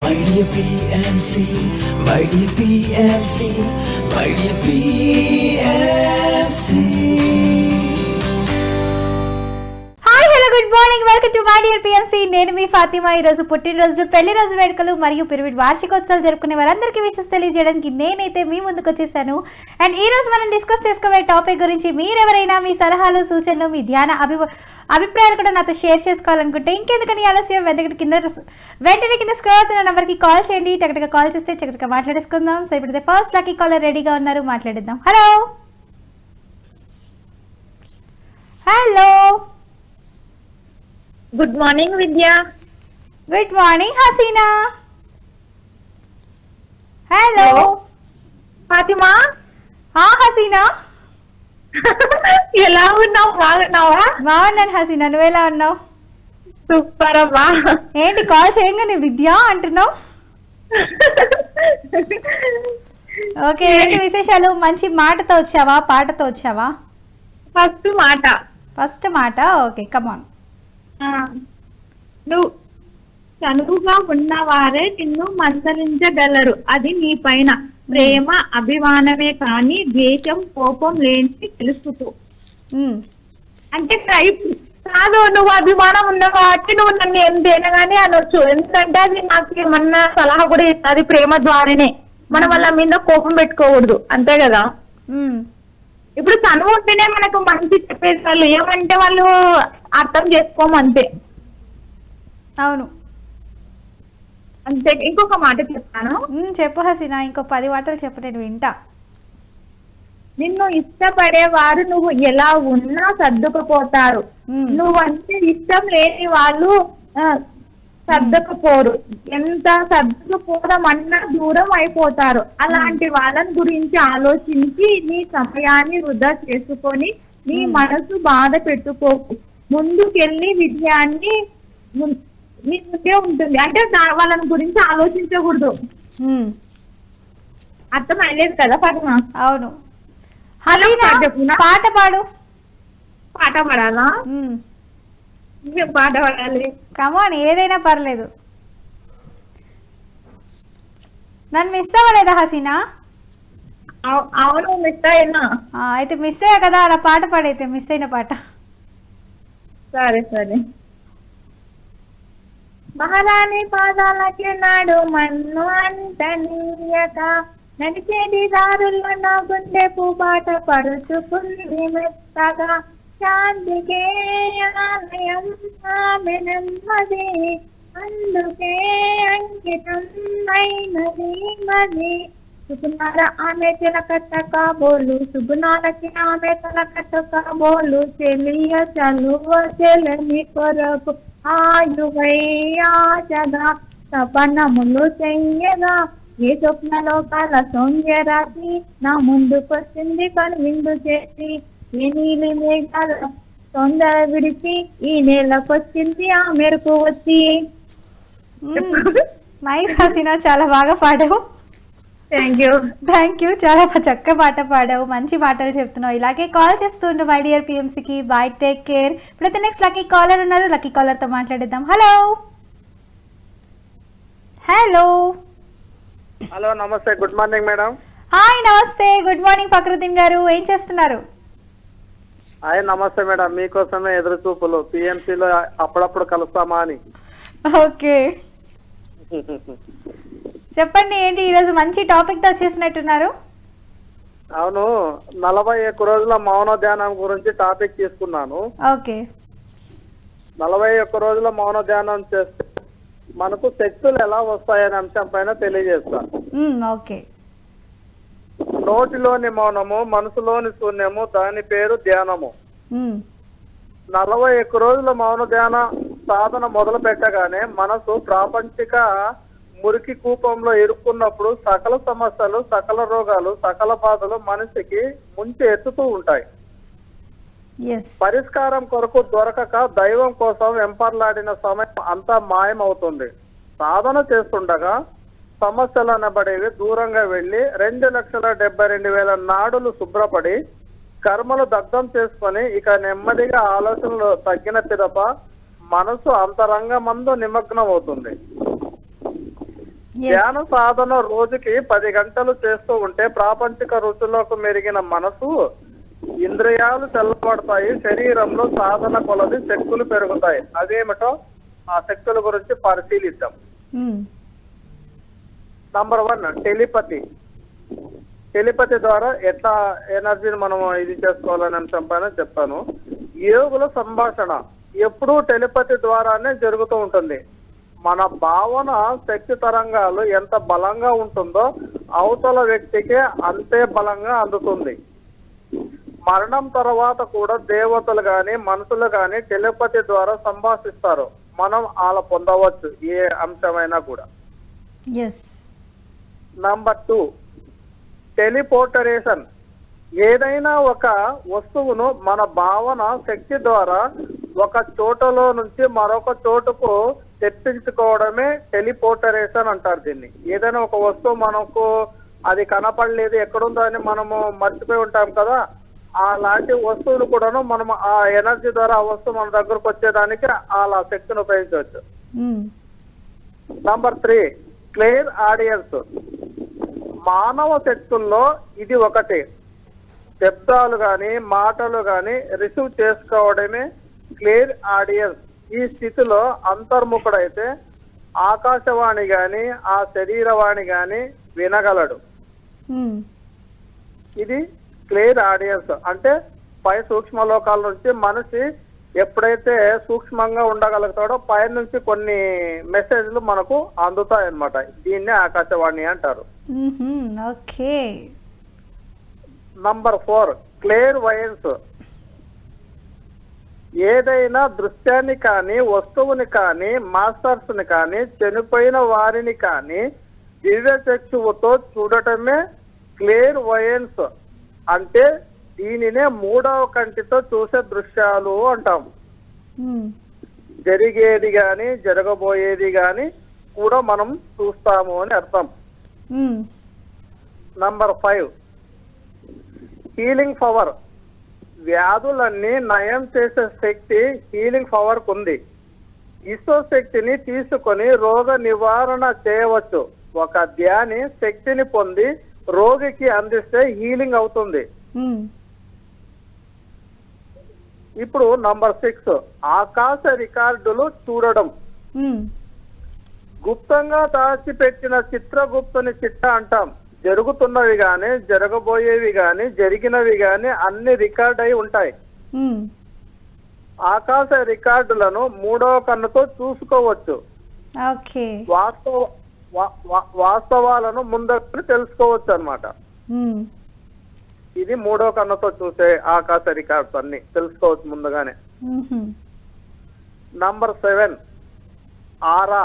My dear PMC, my dear PMC, my dear PMC. Good morning, welcome to my dear PMC. నేను మీ ఫాతిమా. ఈ రోజు పుట్టినరోజులు, పెళ్లి రోజు వేడుకలు మరియు పిరమిడ్ వార్షికోత్సవాలు జరుపుకునే వారందరికీ విషెస్ తెలియజేయడానికి నేనైతే మీ ముందుకు వచ్చేసాను. అండ్ ఈ రోజు మనం డిస్కస్ చేసుకోబోయే టాపిక్ గురించి మీరెవరైనా మీ సలహాలు, సూచనలు, మీ ధ్యాన అభిప్రాయాలు కూడా నాతో షేర్ చేసుకోవాలనుకుంటే ఇంకెందుకని ఆలస్యం వెంటనే కింద స్క్రోల్ అవుతున్న నెంబర్కి కాల్ చేయండి. టకటగా కాల్ చేస్తే చక్కగా మాట్లాడేసుకుందాం. సో ఇప్పుడు ఫస్ట్ లక్కీ కాలర్ రెడీగా ఉన్నారు, మాట్లాడిద్దాం. Hello hello good morning Vidya. Good morning Haseena. Hello Fatima. Haseena ఎలా ఉన్నావు? బాగున్నావా? బాగున్నాను హసీనా, నువ్వెలా ఉన్నావు? సూపర్ అమ్మా. ఏంటి కాల్ చేయంగానే విద్య అంటున్నావు? ఓకే, ఏంటి విశేషాలు? మంచి మాటతో వచ్చావా, పాటతో వచ్చావా? ఫస్ట్ మాట. ఓకే, కమాన్. నువ్వు చనువుగా ఉన్నవారే నిన్ను మందలించగలరు. అది నీ పైన ప్రేమ అభిమానమే కానీ ద్వేషం, కోపం లేని తెలుసుకో. అంటే కాదు, నువ్వు అభిమానం ఉన్న కాబట్టి నువ్వు నన్ను ఎంతైనా కానీ అనొచ్చు. ఎందుకంటే అది నాకు ఏమన్నా సలహా కూడా ఇస్తుంది ప్రేమ ద్వారానే. మనం వాళ్ళ మీద కోపం పెట్టుకోకూడదు, అంతే కదా. ఇప్పుడు చనువు ఉంటేనే మనకు మంచి చెప్పేసి వాళ్ళు ఏమంటే వాళ్ళు అర్థం చేసుకోము, అంతే. అవును, అంతే. ఇంకొక మాట చెప్తాను. చెప్పు హసీనా, ఇంకో 10 మాటలు చెప్పు, నేను వింటా. నిన్ను ఇష్టపడేవారు నువ్వు ఎలా ఉన్నా సర్దుకుపోతారు. నువ్వంటే ఇష్టం లేని వాళ్ళు సర్దుకుపోరు. ఎంత సర్దుకుపోదామన్నా దూరం అయిపోతారు. అలాంటి వాళ్ళని గురించి ఆలోచించి నీ సమయాన్ని వృధా చేసుకొని నీ మనసు బాధ పెట్టుకోకు. ముందుకెళ్ళి విజయాన్ని నీ ముందే ఉంటుంది. అంటే వాళ్ళని గురించి ఆలోచించకూడదు. అర్థం అయ్యేది కదా పద్మ? అవును. పాట పాడు. పాట పాడాలా? పాట పాడాలి. కమాన్, ఏదైనా పర్లేదు. నన్ను మిస్ అవ్వలేదా హసీనా? అవును, మిస్ అయినా. అయితే మిస్ అయ్యా కదా, అలా పాట పాడైతే మిస్ అయిన పాట. సరే సరే. మహారాణి పాదాలకి నాడు మన్ను అంటనీయక నడిచేది దారుల్లో నా గుండె పూబాట పరుచుకుంది మెత్తగా. శాంతికే ఆలయం ఆమె నెమ్మది, అందుకే అంకితం అయినది మది. సుగుణాల ఆమె చిలకట్ట కాబోలు, సుగుణాలకి ఆమె తలకట్ట కాబోలు. చెలియ చలువ చెలని కొరకు ఆయువై ఆచగా తపనములు చెయ్యగా. ఏ స్వప్నలోకాల సౌందర్యరాశి నా ముందుకొచ్చింది కనువిందు చేసి. ఏ నీలి మేఘాల సౌందర్య విడిచి ఈ నేలకొచ్చింది ఆ మెరుపు వచ్చి. నైస్ హసీనా, చాలా బాగా పాడావు. Thank you. చాలా చక్కగా పాట పాడావు, మంచి మాటలు చెప్తున్నావు. ఇలాగే కాల్ చేస్తుండు మై డియర్ పిఎంసీకి. Bye, take care. ఇప్పుడైతే నెక్స్ట్ లక్కీ కాలర్ ఉన్నారు, లక్కీ కాలర్తో మాట్లాడిద్దాం. హలో హలో హలో, నమస్తే. Good morning madam. హాయ్, నమస్తే. గుడ్ మార్నింగ్ ఫక్రుద్దీన్ గారు, ఏం చేస్తున్నారు? హాయ్, నమస్తే మేడం. మీకోసమే ఎదురు చూపులు. పిఎంసీలో అప్పుడప్పుడు కలుస్తామా అని. ఓకే, చెప్పండి. ఏంటి ఈరోజు మంచి టాపిక్ తో చేసినట్టున్నారు? అవును, 41 రోజుల మౌన ధ్యానం గురించి టాపిక్ తీసుకున్నాను. ఓకే. 41 రోజుల మౌన ధ్యానం చేస్తే మనకు శక్తులు ఎలా వస్తాయనే అంశం పైన తెలియజేస్తాను. ఓకే. నోటిలోని మౌనము, మనసులోని శూన్యము, దాని పేరు ధ్యానము. 41 రోజుల మౌన ధ్యాన సాధన మొదలు పెట్టగానే మనసు ప్రాపంచిక మురికి కూపంలో ఇరుక్కున్నప్పుడు సకల సమస్యలు, సకల రోగాలు, సకల బాధలు మనిషికి ముంచి ఎత్తుతూ ఉంటాయి. పరిష్కారం కొరకు దొరకక దైవం కోసం వెంపర్లాడిన సమయం అంతా మాయమవుతుంది. సాధన చేస్తుండగా సమస్యలు అనబడేవి దూరంగా వెళ్లి 2,72,000 నాడులు శుభ్రపడి కర్మలు దగ్ధం చేసుకొని ఇక నెమ్మదిగా ఆలోచనలు తగ్గిన పిదప మనసు అంతరంగమందు నిమగ్నం అవుతుంది. ధ్యాన సాధన రోజుకి 10 గంటలు చేస్తూ ఉంటే ప్రాపంచిక రుచులకు మెరిగిన మనసు ఇంద్రియాలు చల్లబడతాయి, శరీరంలో సాధన కొలది శక్తులు పెరుగుతాయి. అదేమిటో ఆ శక్తుల గురించి పరిశీలిద్దాం. నంబర్ 1 టెలిపతి ద్వారా ఎట్లా ఎనర్జీని మనం ఇది చేసుకోవాలని అంశం పైన చెప్పాను. యోగుల సంభాషణ ఎప్పుడూ టెలిపతి ద్వారానే జరుగుతూ ఉంటుంది. మన భావన శక్తి తరంగాలు ఎంత బలంగా ఉంటుందో అవతల వ్యక్తికి అంతే బలంగా అందుతుంది. మరణం తర్వాత కూడా దేవతలు గాని మనుషులు గాని టెలిపతి ద్వారా సంభాషిస్తారు. మనం అలా పొందవచ్చు ఏ అంశమైనా కూడా. నంబర్ 2 టెలిపోర్టరేషన్. ఏదైనా ఒక వస్తువును మన భావన శక్తి ద్వారా ఒక చోటలో నుంచి మరొక చోటుకు తెప్పించుకోవడమే టెలిపోర్టరేషన్ అంటారు దీన్ని. ఏదైనా ఒక వస్తువు మనకు అది కనపడలేదు, ఎక్కడుందో అని మనము మర్చిపోయి ఉంటాం కదా, అలాంటి వస్తువులు కూడాను మనం ఆ ఎనర్జీ ద్వారా ఆ వస్తువు మన దగ్గరకు వచ్చేదానికి అలా శక్తిని ఉపయోగించవచ్చు. Number 3 clear audience. మానవ శక్తుల్లో ఇది ఒకటి. శబ్దాలు గాని మాటలు గాని రిసీవ్ చేసుకోవడమే క్లియర్ ఆడియన్స్. ఈ స్థితిలో అంతర్ముఖుడైతే ఆకాశవాణి గాని ఆ శరీరవాణి గాని వినగలడు. ఇది క్లియర్ ఆడియన్స్. అంటే పై సూక్ష్మ లోకాల నుంచి మనిషి ఎప్పుడైతే సూక్ష్మంగా ఉండగలుగుతాడో పై నుంచి కొన్ని మెసేజ్లు మనకు అందుతాయి అన్నమాట. దీన్నే ఆకాశవాణి అంటారు. నంబర్ 4 క్లియర్ వయన్స్. ఏదైనా దృశ్యాన్ని కానీ వస్తువుని కానీ మాస్టర్స్ ని కానీ చనిపోయిన వారిని కానీ దివ్య చక్షువుతో చూడటమే క్లియర్ వయన్స్. అంటే దీనినే 3వ కంటితో చూసే దృశ్యాలు అంటాం. జరిగేది గాని జరగబోయేది గాని కూడా మనం చూస్తాము అని అర్థం. Number 5 healing power. వ్యాధులన్నీ నయం చేసే శక్తి హీలింగ్ పవర్ ఉంది. శక్తిని తీసుకొని రోగ నివారణ చేయవచ్చు. ఒక ధ్యాని శక్తిని పొంది రోగికి అందిస్తే హీలింగ్ అవుతుంది. ఇప్పుడు నంబర్ 6 ఆకాశ రికార్డులు చూడడం. గుప్తంగా దాచిపెట్టిన చిత్రగుప్తుని చిట్ట అంటాం. జరుగుతున్నవి గాని జరగబోయేవి గాని జరిగినవి గాని అన్ని రికార్డ్ అయి ఉంటాయి. ఆకాశ రికార్డులను 3వ కన్నుతో చూసుకోవచ్చు. వాస్తవాలను ముందర తెలుసుకోవచ్చు అన్నమాట. ఇది 3వ కన్నుతో చూసే ఆకాశ రికార్డ్స్ అన్ని తెలుసుకోవచ్చు ముందుగానే. నంబర్ 7 ఆరా.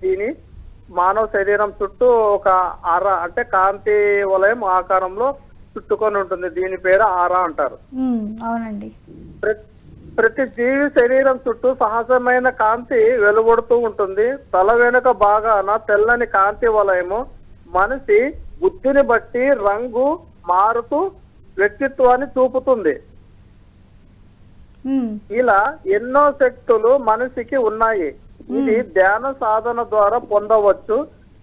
దీని మానవ శరీరం చుట్టూ ఒక ఆరా అంటే కాంతి వలయం ఆకారంలో చుట్టుకొని ఉంటుంది. దీని పేరు ఆరా అంటారు. అవునండి. ప్రతి జీవి శరీరం చుట్టూ సహజమైన కాంతి వెలువడుతూ ఉంటుంది. తల వెనుక భాగాన తెల్లని కాంతి వలయము మనిషి బుద్ధిని బట్టి రంగు మారుతూ వ్యక్తిత్వాన్ని చూపుతుంది. ఇలా ఎన్నో శక్తులు మనిషికి ఉన్నాయి. ఇది ధ్యాన సాధన ద్వారా పొందవచ్చు,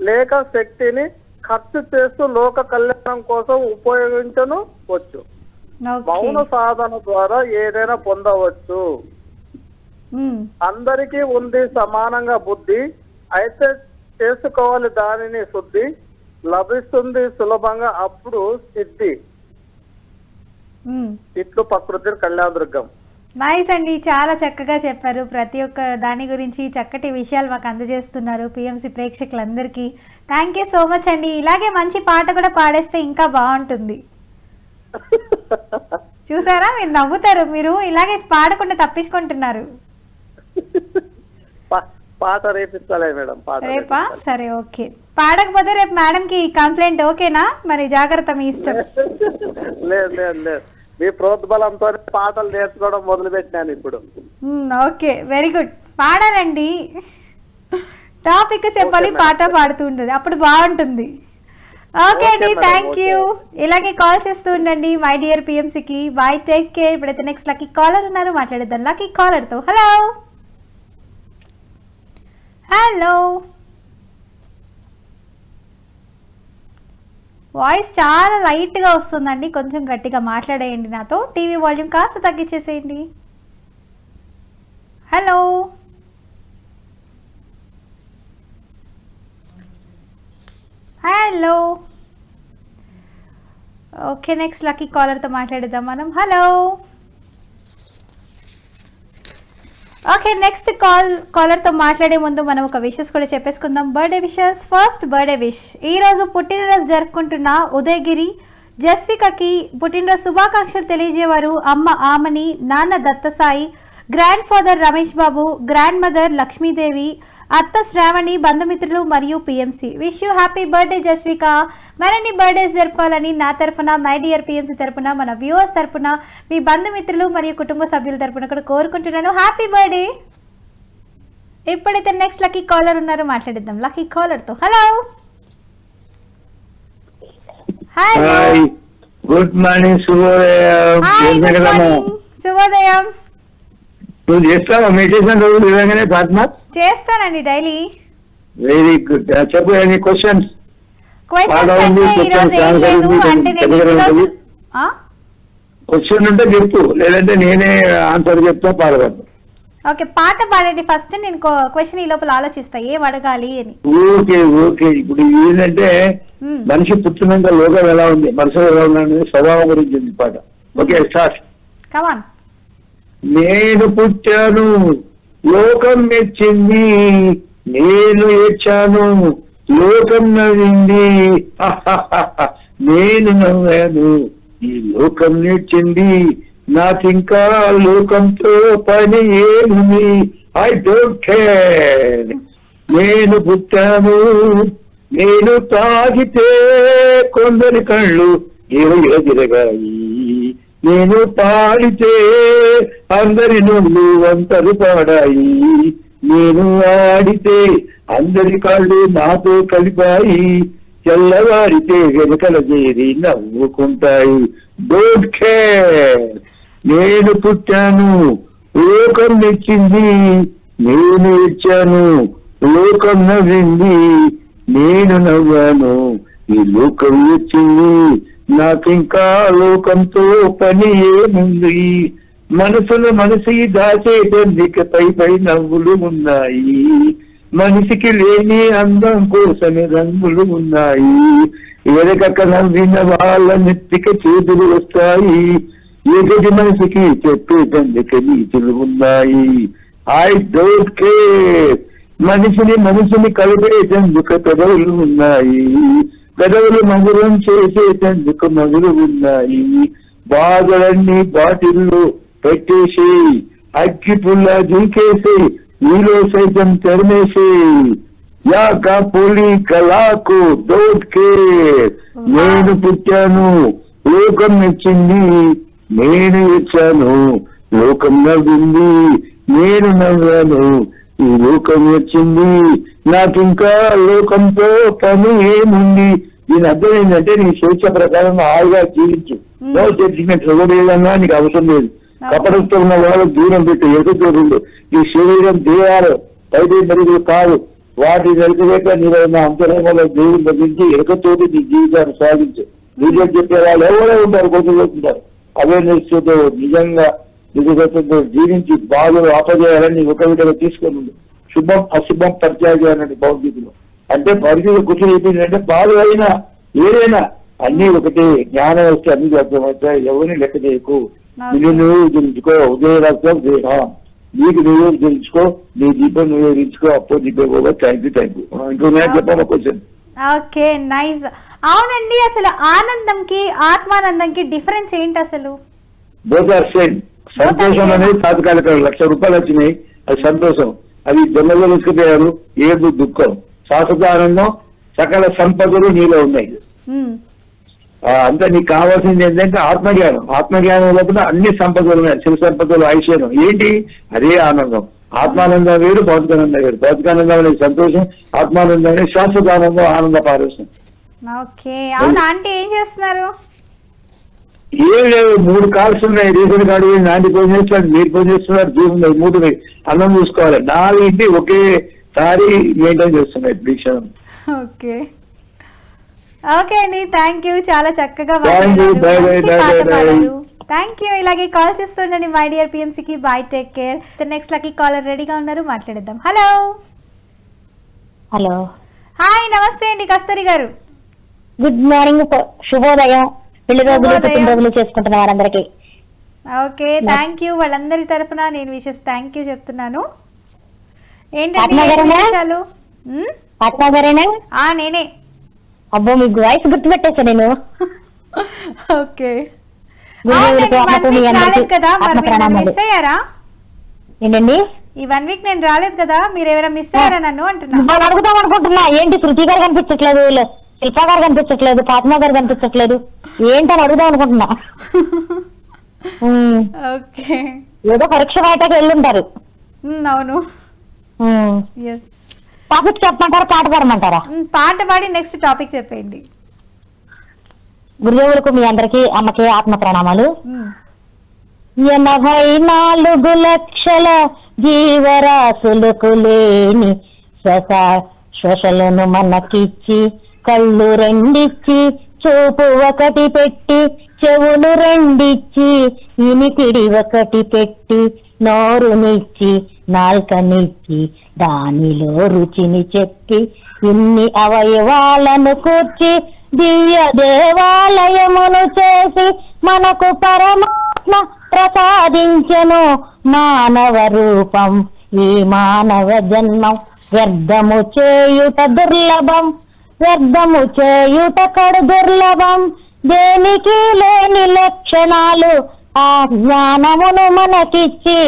లేక శక్తిని ఖర్చు చేస్తూ లోక కళ్యాణం కోసం ఉపయోగించవచ్చు. మౌన సాధన ద్వారా ఏదైనా పొందవచ్చు. అందరికీ ఉంది సమానంగా బుద్ధి, అయితే చేసుకోవాలి దానిని శుద్ధి, లభిస్తుంది సులభంగా అప్పుడు సిద్ధి. ఇట్లు ప్రకృతి కళ్యాణదుర్గం. నైస్ అండి, చాలా చక్కగా చెప్పారు. ప్రతి ఒక్క దాని గురించి చక్కటి విషయాలు మాకు అందజేస్తున్నారు పిఎంసి ప్రేక్షకులందరికీ. థ్యాంక్ యూ సో మచ్ అండి. ఇలాగే మంచి పాట కూడా పాడేస్తే ఇంకా బాగుంటుంది. చూసారా, మీరు నవ్వుతారు. మీరు ఇలాగే పాడకుండా తప్పించుకుంటున్నారు. పాట రేపిస్తాలే మేడం. రేపా? సరే, ఓకే. పాడకపోతే రేపు మేడంకి కంప్లైంట్. ఓకేనా? మరి జాగ్రత్త, మీ ఇష్టం. లేదు లేదు లేదు, మీ ప్రోద్బలంతో పాటలు నేర్చుకోవడం మొదలు పెట్టినాను ఇప్పుడు. Okay, very good. పాడాలండి, టాపిక్ చెప్పాలి, పాట పాడుతూ ఉంటుంది, అప్పుడు బాగుంటుంది. ఓకే అండి, థ్యాంక్ యూ. ఇలాగే కాల్ చేస్తూ ఉండండి మై డియర్ పిఎంసికి. Bye, take care. ఇప్పుడైతే నెక్స్ట్ లక్కీ కాలర్ ఉన్నారు, మాట్లాడేద్దాం లక్కీ కాలర్తో. హలో హలో వాయిస్ చాలా లైట్గా వస్తుందండి, కొంచెం గట్టిగా మాట్లాడేయండి నాతో. టీవీ వాల్యూమ్ కాస్త తగ్గించేసేయండి. Hello hello. Okay, next lucky caller మాట్లాడేద్దాం మనం. హలో. ఓకే, నెక్స్ట్ కాలర్తో మాట్లాడే ముందు మనం ఒక విషెస్ కూడా చెప్పేసుకుందాం. Birthday wishes. First birthday wish, ఈరోజు పుట్టినరోజు జరుపుకుంటున్న ఉదయగిరి జస్వికకి పుట్టినరోజు శుభాకాంక్షలు తెలియజేవారు అమ్మ ఆమని, నాన్న Dattasai, grand father Ramesh Babu, grand mother Lakshmidevi, అత్త శ్రావణి, బంధుమిత్రులు మరియు PMC. Wish you happy birthday Jasvika. మరిన్ని బర్త్డేస్ జరుపుకోవాలని నా తరఫున, మై డియర్ పిఎంసి తరఫున, మన వ్యూవర్స్ తరఫున, మీ బంధుమిత్రులు మరియు కుటుంబ సభ్యుల తరఫున కూడా కోరుకుంటున్నాను. Happy birthday. ఇప్పుడైతే నెక్స్ట్ లక్కీ కాలర్ ఉన్నారు, మాట్లాడిద్దాం లక్కీ కాలర్తో. హలో. Hello, good morning. శుభోదయం. శుభోదయం. నువ్వు చేస్తావా మెడిటేషన్ రోజు నిజంగానే ఫాతిమా? చేస్తానండి డైలీ. Very good. చెప్పు ఎనీ క్వశ్చన్స్? క్వశ్చన్ ఉంటే చెప్పు, లేదంటే నేనే ఆన్సర్ చెప్తా, పాడగలను. ఓకే, పాట పాడండి ఫస్ట్, నేను క్వశ్చన్ ఈ లోపల ఆలోచిస్తా ఏం అడగాలి అని. Okay okay. ఇప్పుడు ఏంటంటే మనిషి పుట్టినాక లోకం ఎలా ఉంది, మనసు ఎలా ఉంది, స్వభావం గురించి ఉంది పాట. Okay, start. కమాన్. నేను పుట్టాను, లోకం మెచ్చింది, నేను ఏడ్చాను, లోకం నవ్వింది, నేను నవ్వాను, ఈ లోకం నేర్చింది, నాకింకా లోకంతో పని ఏముంది, ఐ డోంట్ కేర్. నేను పుట్టాను, నేను తాగితే కొందరి కళ్ళు ఎరగిరగాయి, నేను పాడితే అందరి నోళ్ళు వంతరు పాడాయి, నేను ఆడితే అందరి కాళ్ళు నాతో కలిపాయి, తెల్లవారితే వెనుకల చేరి నవ్వుకుంటాయి. Don't care. నేను పుట్టాను, లోకం మెచ్చింది, నేను ఇచ్చాను, లోకం నవ్వింది, నేను నవ్వాను, ఈ లోకం వచ్చింది, నాకింకా లోకంతో పని ఏముంది, మనసులో మనసి దాచేటందుకు పై పై నవ్వులు ఉన్నాయి, మనిషికి లేని అందం కోసమే రంగులు ఉన్నాయి, ఎరగక నవ్విన వాళ్ళ నెత్తిక చేతులు వస్తాయి, ఎగటి మనిషికి చెప్పేటందుకు నీతులు ఉన్నాయి. I don't care. మనిషిని కలిపేటందుకు పెదవులు ఉన్నాయి, పెదవులు మధురం చేసేటందుకు మధులు ఉన్నాయి, బాధలన్నీ బాటిల్లో పెట్టేసి అగ్గి పుల్ల దూకేసి నీలో సైతం తెరమేసి, యాక పులి కలాకు. Don't care. నేను పుట్టాను, లోకం మెచ్చింది, నేను ఇచ్చాను, లోకం నవ్వింది, నేను నవ్వాను, ఈ లోకం వచ్చింది, నాకింకా లోకంతో పని ఏముంది. దీని అర్థం ఏంటంటే నీ స్వేచ్ఛ ప్రకారం హాయిగా జీవించు. No judgement. ఎవరేదన్నా నీకు అవసరం లేదు. కపటంతో ఉన్న వాళ్ళు దూరం పెట్టు, ఎదుగుతుండు. ఈ శరీరం దేహాలు బయట మెరుగులు కాదు, వాటి నడిపిలేక నీవైనా అంతరంగంలో దేవుని తగ్గించి ఎరకతోటి నీ జీవితాన్ని సాగించు. నిజం చెప్పే వాళ్ళు ఎవరో ఉంటారు, కొంచెం ఉంటారు. అవేర్నెస్ తో నిజంగా నిజంతో జీవించి బాధలు ఆపజేయాలని ఒక విధంగా తీసుకొని శుభం అశుభం పరిచయం అన్నట్టు భౌతికలో. అంటే పరిస్థితి గుర్తు చెప్పిందంటే బాధ అయినా ఏదైనా అన్ని ఒకటే. జ్ఞానం వస్తే అన్ని అర్థమవుతాయి. ఎవరిని లెక్క చేయకు. నువ్వు తెలుసుకో. ఉదయరాత్రం దేహం నీకు నువ్వు తెలుసుకో. నీ దీపం నువ్వు తెలుసుకో. అప్పుడు దీపం. Thank you. ఇంకో నేను చెప్పాను క్వశ్చన్. Okay, nice. అవునండి, అసలు ఆనందంకి ఆత్మానందంకి డిఫరెన్స్ ఏంటి అసలు? Both are same. సంతోషం అనేది తాత్కాలిక. 1,00,000 రూపాయలు వచ్చినాయి, అది సంతోషం. అది దొంగలు తీసుకుపోయారు, ఏడు దుఃఖం. శాశ్వత ఆనందం, సకల సంపదలు నీలో ఉన్నాయి. అంతా నీకు కావాల్సింది ఏంటంటే ఆత్మజ్ఞానం. ఆత్మజ్ఞానం లోపల అన్ని సంపదలు ఉన్నాయి. శివ సంపదలు, ఐశ్వర్యం ఏంటి? అదే ఆనందం. ఆత్మానందం వేరు, భౌతికానందం వేరు. భౌతికానందం అనేది సంతోషం, ఆత్మానందం అనేది శాశ్వత ఆనందం, ఆనంద పారస్యం. ఓకే, అవును. ఆంటీ ఏం చేస్తున్నారు? ఏం లేవు, 3 కాల్స్ ఉన్నాయి. రీసెంట్ కాడు నాంటి ఫోన్ చేస్తున్నారు, మీరు ఫోన్ చేస్తున్నారు, జీవున్నాయి 3 అన్నం చూసుకోవాలి. 4 ఒకేసారి మెయింటైన్ చేస్తున్నాయి. దీక్ష. ఓకే ఓకే అండి, థ్యాంక్ యూ, చాలా చక్కగా Thank you, bye, bye, మంచి bye, పాట bye, bye. పాడారు. Thank you. ఇలాగే కాల్ చేస్తుండండి మై డియర్ పిఎంసీకి. Bye, take care. Next lucky caller రెడీగా ఉన్నారు, మాట్లాడేద్దాం. హలో హలో, హాయ్, నమస్తే అండి కస్తూరి గారు. గుడ్ మార్నింగ్, శుభోదయం. పెళ్లి రోజులు శుభోదయం. పుట్టినరోజులు చేసుకుంటున్న వారందరికి ఓకే, థ్యాంక్ యూ. వాళ్ళందరి తరపున నేను విషెస్ థ్యాంక్ యూ చెప్తున్నాను. ఏంటండి పాట్నా గారేనా? విశేషాలు? పాట్నా గారేనా? నేనే. అబ్బో, మీకు వాయిస్ గుర్తుపెట్టేసా నేను. ఓకే, గురుదేవులకు, వన్ ఆత్మకు మీ వీక్ అందరికీ రాలేదు కదా, మరి ఆత్మ మీరు ప్రణామాలు. మిస్ అయ్యారా? ఏంటండి, ఈ 1 వీక్ నేను రాలేదు కదా, మీరు ఎవరైనా మిస్ అయ్యారా నన్ను అంటున్నా. వాళ్ళు అడుగుదాం అనుకుంటున్నా. ఏంటి శృతి గారు కనిపించట్లేదు, శిల్పా గారు కనిపించట్లేదు, ఫాతిమా గారు కనిపించట్లేదు, ఏంటని అడుగుదాం అనుకుంటున్నా. ఓకే, ఏదో పరీక్ష రాయటానికి వెళ్ళుంటారు. అవును. ఎస్, టాపిక్ చెప్పమంటారా, పాట పాడమంటారా? పాట పాడి నెక్స్ట్ టాపిక్ చెప్పండి. గురుదేవులకు మీ అందరికీ, అమ్మకి ఆత్మ ప్రణామాలు. 84 లక్షల జీవరాశులకు లేని శ్వాసలను మనకిచ్చి, కళ్ళు రెండిచ్చి, చూపు ఒకటి పెట్టి, చెవులు రెండిచ్చి, ఇనికిడి ఒకటి పెట్టి, నోరునిచ్చి, నాల్కనిచ్చి, దానిలో రుచిని చెప్పి, ఇన్ని అవయవాలను కూర్చి దివ్య దేవాలయమును చేసి మనకు పరమాత్మ ప్రసాదించెను మానవ రూపం. ఈ మానవ జన్మం వ్యర్థము చేయుట దుర్లభం, వ్యర్థము చేయుట కడు దుర్లభం. దేనికి లేని లక్షణాలు ఆ జ్ఞానమును మనకిచ్చి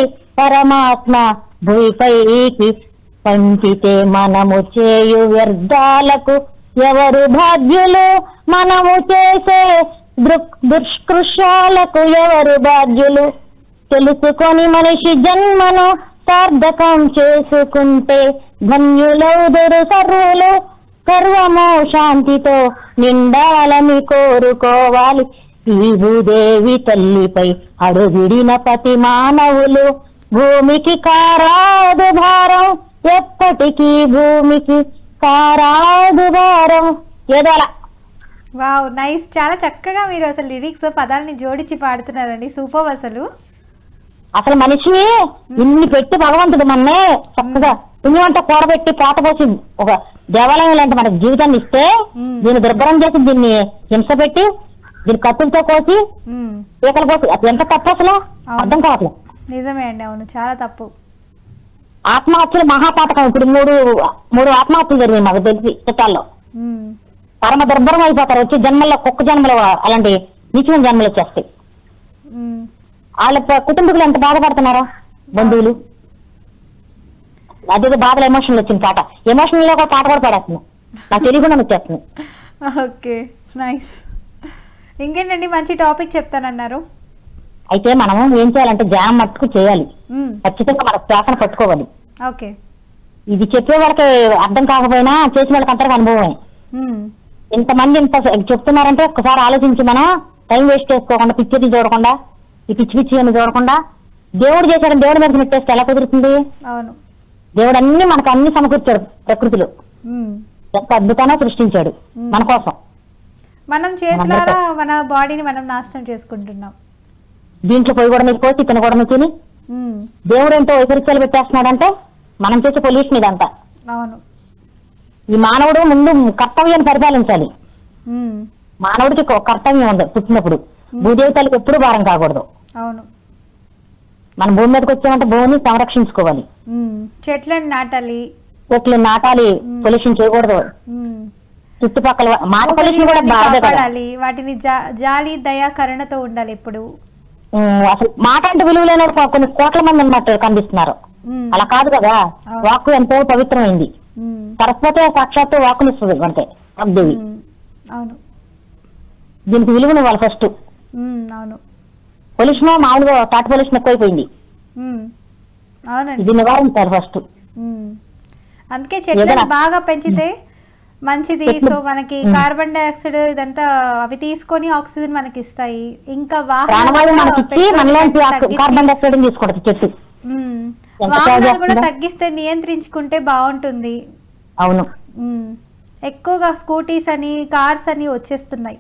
పరమాత్మ భూమిపైకి పంపితే మనము చేయు వ్యర్థాలకు ఎవరు బాధ్యులు? మనము చేసే దుష్కృష్యాలకు ఎవరు బాధ్యులు? తెలుసుకొని మనిషి జన్మను సార్థకం చేసుకుంటే ధన్యులౌదురు సర్వులు. సర్వము శాంతితో నిండాలని కోరుకోవాలి. ఈ భూదేవి తల్లిపై అడుగిడిన ప్రతి మానవులు. భూమికి కారాదు భారం, ఎప్పటికీ భూమికి కారాదు భారం. ఏదో అలా. Wow, nice. చాలా చక్కగా మీరు అసలు లిరిక్స్ పదాలని జోడించి పాడుతున్నారండి, సూపర్. అసలు మనిషి ఇన్ని పెట్టి భగవంతుడు మన్నే చక్కగా పుణ్యమంతా కూడబెట్టి పోత పోసి ఒక దేవాలయం లాంటి మనకు జీవితాన్ని ఇస్తే, దీన్ని దుర్భరం చేసి, దీన్ని హింస పెట్టి, దీన్ని కత్తులతో కోసి, పీకలు కోసి, అది ఎంత తప్పు అసలు అర్థం కావట్లేదు. నిజమే అండి, అవును, చాలా తప్పు. ఆత్మహత్యలు మహాపాతకం. ఇప్పుడు మూడు ఆత్మహత్యలు జరిగాయి మాకు తెలిసి చిట్టాల్లో. పరమ దుర్భరం అయిపోతారు. వచ్చి జన్మల్లో కుక్క జన్మలు, అలాంటి నీచమైన జన్మలు వచ్చేస్తాయి. వాళ్ళ కుటుంబీకులు ఎంత బాధపడుతున్నారో, బంధువులు. అదే బాధలు ఎమోషనల్ వచ్చింది పాట. ఎమోషనల్ లో ఒక పాట కూడా పాడేస్తుంది, నాకు తెలియకుండా వచ్చేస్తుంది. Okay, nice. ఇంకేంటండి, మంచి టాపిక్ చెప్తానన్నారు. అయితే మనం ఏం చేయాలంటే జామ్ మట్టుకు చేయాలి, ఖచ్చితంగా మన శ్వాసన పట్టుకోవాలి. ఓకే, ఇది చెప్పే వాళ్ళకి అర్థం కాకపోయినా చేసిన వాళ్ళకి అంతగా అనుభవమే. ఇంతమంది ఇంత చెప్తున్నారంటే ఒకసారి ఆలోచించి మనం టైం వేస్ట్ చేసుకోకుండా, పిక్చర్లు చూడకుండా, ఈ పిచ్చి పిచ్చి అని చూడకుండా దేవుడు చేశాడు, దేవుడి మీద నెట్టేస్తే ఎలా కుదురుతుంది? అవును, దేవుడు అన్ని మనకు అన్ని సమకూర్చాడు. ప్రకృతిలో ఎంత అద్భుతంగా సృష్టించాడు మన కోసం. మనం చేతులారా మన బాడీని మనం నాశనం చేసుకుంటున్నాం. దీంట్లో పోయి కూడా మీకు పోసి, తిన కూడా తిని దేవుడు ఏంటో వైపరీత్యాలు పెట్టేస్తున్నాడంటే మనం చేసే పొల్యూషన్ ఇదంతా. అవును, ఈ మానవుడు ముందు కర్తవ్యాన్ని పరిపాలించాలి. మానవుడికి కర్తవ్యం ఉంది పుట్టినప్పుడు. భూదేవతలకు ఎప్పుడు భారం కాకూడదు. అవును, మనం భూమి మీదకి వచ్చామంటే భూమిని సంరక్షించుకోవాలి, చెట్లను నాటాలి, చెట్లు నాటాలి, పొల్యూషన్ చేయకూడదు. చుట్టుపక్కల మాట పొల్యూషన్ కూడా కాపాడాలి, వాటిని జాలి దయా కరుణతో ఉండాలి ఎప్పుడు. అసలు మాట అంటే విలువ లేని కొన్ని కోట్ల మంది అన్నట్టు కనిపిస్తున్నారు. అలా కాదు కదా. వాక్కు ఎంతో పవిత్రమైంది. సరస్వతి సాక్షాత్తు వాక్కునిస్తుంది అంటే వాగ్దేవి. అవును, దీనికి విలువను వాళ్ళు ఫస్ట్. అవును, పొల్యూషన్ మామూలుగా తాటి పొల్యూషన్ ఎక్కువైపోయింది. అవునండి, ఇది నివారించాలి ఫస్ట్. అందుకే చెట్లను బాగా పెంచితే మంచిది. సో మనకి కార్బన్ డైఆక్సైడ్ ఇదంతా అవి తీసుకొని ఆక్సిజన్ మనకి ఇస్తాయి. ఇంకా వాహనాలు కూడా తగ్గిస్తే, నియంత్రించుకుంటే బాగుంటుంది. అవును, ఎక్కువగా స్కూటీస్ అని కార్స్ అని వచ్చేస్తున్నాయి.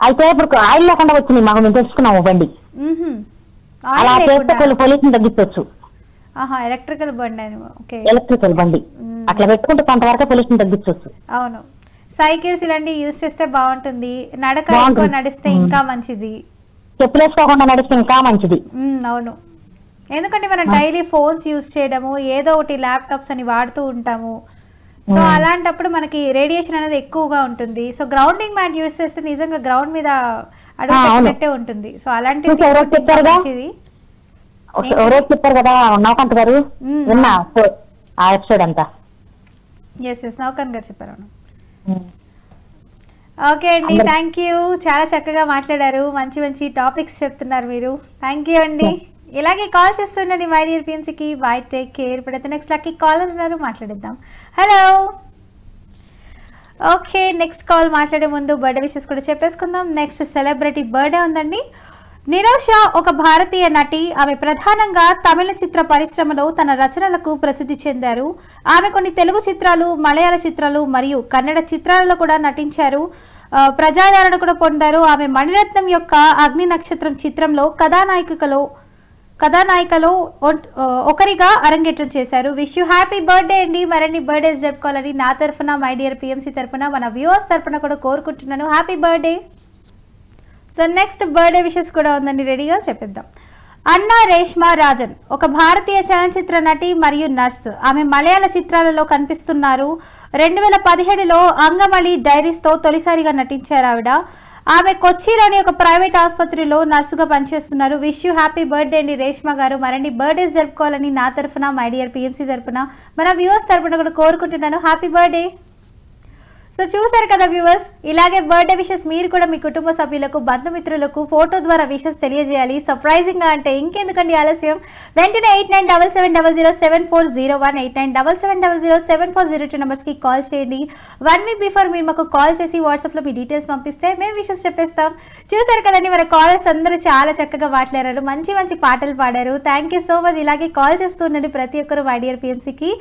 అయితే ఇప్పుడు ఆయిల్ లేకుండా వచ్చింది, మాకు మేము తెచ్చుకున్నాము బండి. అలా చేస్తే పొల్యూషన్ తగ్గించవచ్చు. ఎలక్ట్రికల్ బండి అని. ఓకే, ఎలక్ట్రికల్ బండి అట్లా పెట్టుకుంటే కొంతవరకు పొల్యూషన్ తగ్గించవచ్చు. అవును, సైకిల్స్ ఇలాంటివి యూజ్ చేస్తే బాగుంటుంది. నడక ఎక్కువ నడిస్తే ఇంకా మంచిది. చెప్పులు వేసుకోకుండా నడిస్తే ఇంకా మంచిది. అవును, ఎందుకంటే మనం డైలీ ఫోన్స్ యూజ్ చేయడము, ఏదో ఒకటి ల్యాప్టాప్స్ అని వాడుతూ ఉంటాము. సో అలాంటప్పుడు మనకి రేడియేషన్ అనేది ఎక్కువగా ఉంటుంది. సో గ్రౌండింగ్ మ్యాట్ యూజ్ చేస్తే నిజంగా గ్రౌండ్ మీద అడుగు పెట్టినట్టే ఉంటుంది. సో అలాంటివి మంచిది. ఎవరో చెప్పారు కదా నౌకాంత్ గారు, విన్నా ఆ ఎపిసోడ్ అంతా. ఎస్ నౌకాంత్ గారు చెప్పారు. ఓకే అండి, థ్యాంక్ యూ, చాలా చక్కగా మాట్లాడారు. మంచి మంచి టాపిక్స్ చెప్తున్నారు మీరు. థ్యాంక్ యూ అండి. ఇలాగే కాల్ చేస్తుండండి మై డియర్ పిఎంసీకి. Bye, take care. ఇప్పుడైతే నెక్స్ట్ లక్కీ కాలర్ ఉన్నారు, మాట్లాడిద్దాం. హలో. ఓకే, నెక్స్ట్ కాల్ మాట్లాడే ముందు బర్త్డే విషెస్ కూడా చెప్పేసుకుందాం. నెక్స్ట్ సెలబ్రిటీ బర్త్డే ఉందండి. నిరోష ఒక భారతీయ నటి. ఆమె ప్రధానంగా తమిళ చిత్ర పరిశ్రమలో తన రచనలకు ప్రసిద్ధి చెందారు. ఆమె కొన్ని తెలుగు చిత్రాలు, మలయాళ చిత్రాలు మరియు కన్నడ చిత్రాలలో కూడా నటించారు. ప్రజాదరణ కూడా పొందారు. ఆమె మణిరత్నం యొక్క అగ్ని నక్షత్రం చిత్రంలో కథానాయికలో ఒకరిగా అరంగేట్రం చేశారు. విష్ యూ హ్యాపీ బర్త్డే అండి. మరిన్ని బర్త్డేస్ జరుపుకోవాలని నా తరఫున, మై డియర్ పిఎంసీ తరఫున, మన వ్యూవర్స్ తరఫున కూడా కోరుకుంటున్నాను. Happy birthday. So next birthday wishes కూడా ఉందండి, రెడీగా చెప్పిద్దాం. అన్నా రేష్మా రాజన్ ఒక భారతీయ చలనచిత్ర నటి మరియు నర్స్. ఆమె మలయాళ చిత్రాలలో కనిపిస్తున్నారు. 2017లో అంగమళి డైరీస్తో తొలిసారిగా నటించారు ఆవిడ. ఆమె కొచ్చిలోని ఒక ప్రైవేట్ ఆసుపత్రిలో నర్సుగా పనిచేస్తున్నారు. విష్ యూ హ్యాపీ బర్త్డే అండి రేష్మా గారు. మరిన్ని బర్త్డేస్ జరుపుకోవాలని నా తరఫున, మై డియర్ పిఎంసీ తరఫున, మన వ్యూవర్స్ తరఫున కూడా కోరుకుంటున్నాను. Happy birthday. సో చూసారు కదా వ్యూవర్స్, ఇలాగే బర్త్డే విషెస్ మీరు కూడా మీ కుటుంబ సభ్యులకు, బంధుమిత్రులకు ఫోటో ద్వారా విషెస్ తెలియజేయాలి. సర్ప్రైజింగ్ గా అంటే ఇంకెందుకండి ఆలస్యం, వెంటనే 8977774001 8977774002 నెంబర్స్ కి కాల్ చేయండి. 1 వీక్ బిఫోర్ మీరు మాకు కాల్ చేసి వాట్సాప్ లో మీ డీటెయిల్స్ పంపిస్తే మేము విషెస్ చెప్పేస్తాం. చూసారు కదండి, మన కాలర్స్ అందరూ చాలా చక్కగా మాట్లాడారు, మంచి మంచి పాటలు పాడారు. Thank you so much. ఇలాగే కాల్ చేస్తూ ఉండండి ప్రతి ఒక్కరు మై డియర్ పిఎంసీకి.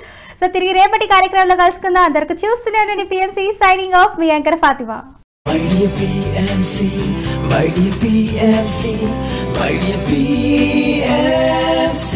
సో తిరిగి రేపటి కార్యక్రమంలో కలుసుకుందాం. అందరికీ చూస్తూనే ఉండండి PMC. Signing off, me anchor Fatima. My dear PMC, my dear PMC, my dear PMC.